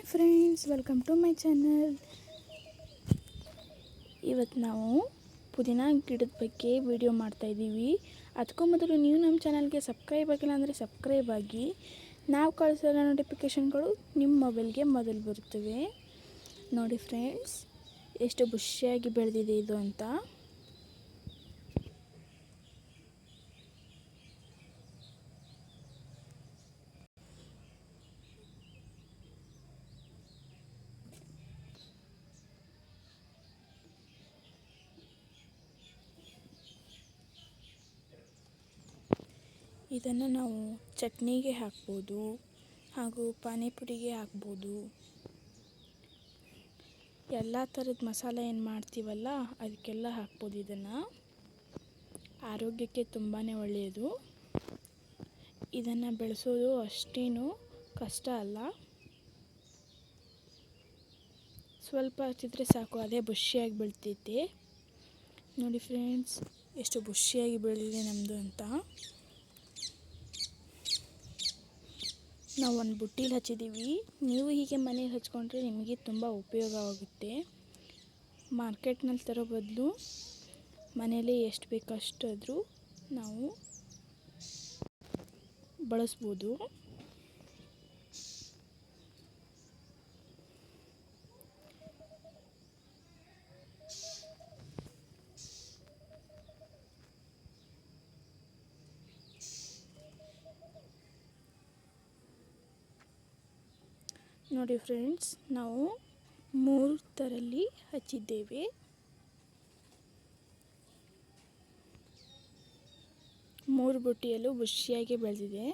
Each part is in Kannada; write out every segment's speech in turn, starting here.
Friends, welcome to my channel. ಇವತ್ತು ನಾವು ಪುದೀನ ಗಿಡದ ಬಗ್ಗೆ ವಿಡಿಯೋ ಮಾಡ್ತಾಯಿದ್ದೀವಿ. ಅದಕ್ಕೂ ಮೊದಲು ನೀವು ನಮ್ಮ ಚಾನಲ್ಗೆ ಸಬ್ಸ್ಕ್ರೈಬ್ ಆಗಿಲ್ಲ ಅಂದರೆ ಸಬ್ಸ್ಕ್ರೈಬ್ ಆಗಿ. ನಾವು ಕಳಿಸೋ ನೋಟಿಫಿಕೇಷನ್ಗಳು ನಿಮ್ಮ ಮೊಬೈಲ್ಗೆ ಮೊದಲು ಬರುತ್ತವೆ. ನೋಡಿ ಫ್ರೆಂಡ್ಸ್, ಎಷ್ಟು ಬುಷಿಯಾಗಿ ಬೆಳೆದಿದೆ ಇದು ಅಂತ. ಇದನ್ನು ನಾವು ಚಟ್ನಿಗೆ ಹಾಕ್ಬೋದು, ಹಾಗೂ ಪಾನಿಪುರಿಗೆ ಹಾಕ್ಬೋದು. ಎಲ್ಲ ಥರದ ಮಸಾಲೆ ಏನು ಮಾಡ್ತೀವಲ್ಲ ಅದಕ್ಕೆಲ್ಲ ಹಾಕ್ಬೋದು. ಇದನ್ನು ಆರೋಗ್ಯಕ್ಕೆ ತುಂಬಾ ಒಳ್ಳೆಯದು. ಇದನ್ನು ಬೆಳೆಸೋದು ಅಷ್ಟೇನು ಕಷ್ಟ ಅಲ್ಲ, ಸ್ವಲ್ಪ ಹಚ್ಚಿದ್ರೆ ಸಾಕು, ಅದೇ ಬುಷಿಯಾಗಿ ಬೆಳ್ತೈತೆ. ನೋಡಿ ಫ್ರೆಂಡ್ಸ್, ಎಷ್ಟು ಬುಷಿಯಾಗಿ ಬೆಳೆದಿದೆ ನಮ್ಮದು ಅಂತ. ನಾವು ಒಂದು ಬುಟ್ಟಿಲಿ ಹಚ್ಚಿದ್ದೀವಿ. ನೀವು ಹೀಗೆ ಮನೇಲಿ ಹಚ್ಕೊಂಡ್ರೆ ನಿಮಗೆ ತುಂಬ ಉಪಯೋಗವಾಗುತ್ತೆ. ಮಾರ್ಕೆಟ್ನಲ್ಲಿ ತರೋ ಬದಲು ಮನೇಲೇ ಎಷ್ಟು ಬೇಕಷ್ಟಾದರೂ ನಾವು ಬಳಸ್ಬೋದು. ನೋಡಿ ಫ್ರೆಂಡ್ಸ್, ನಾವು 3 ಥರಲ್ಲಿ ಹಚ್ಚಿದ್ದೇವೆ. ಮೂರು ಬುಟ್ಟಿಯಲ್ಲೂ ಬುಷಿಯಾಗಿ ಬೆಳೆದಿದೆ.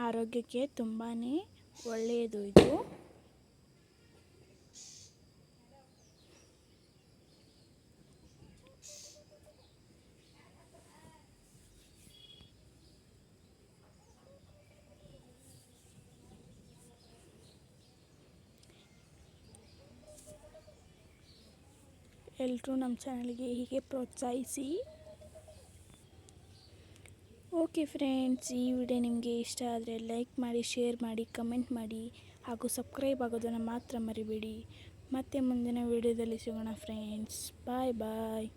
ಆರೋಗ್ಯಕ್ಕೆ ತುಂಬಾ ಒಳ್ಳೆಯದು ಇದು. ಎಲ್ಲರೂ ನಮ್ಮ ಚಾನಲ್ಗೆ ಹೀಗೆ ಪ್ರೋತ್ಸಾಹಿಸಿ. ಓಕೆ ಫ್ರೆಂಡ್ಸ್, ಈ ವಿಡಿಯೋ ನಿಮಗೆ ಇಷ್ಟ ಆದರೆ ಲೈಕ್ ಮಾಡಿ, ಶೇರ್ ಮಾಡಿ, ಕಮೆಂಟ್ ಮಾಡಿ, ಹಾಗೂ ಸಬ್ಸ್ಕ್ರೈಬ್ ಆಗೋದನ್ನು ಮಾತ್ರ ಮರಿಬೇಡಿ. ಮತ್ತೆ ಮುಂದಿನ ವಿಡಿಯೋದಲ್ಲಿ ಸಿಗೋಣ ಫ್ರೆಂಡ್ಸ್. ಬಾಯ್ ಬಾಯ್.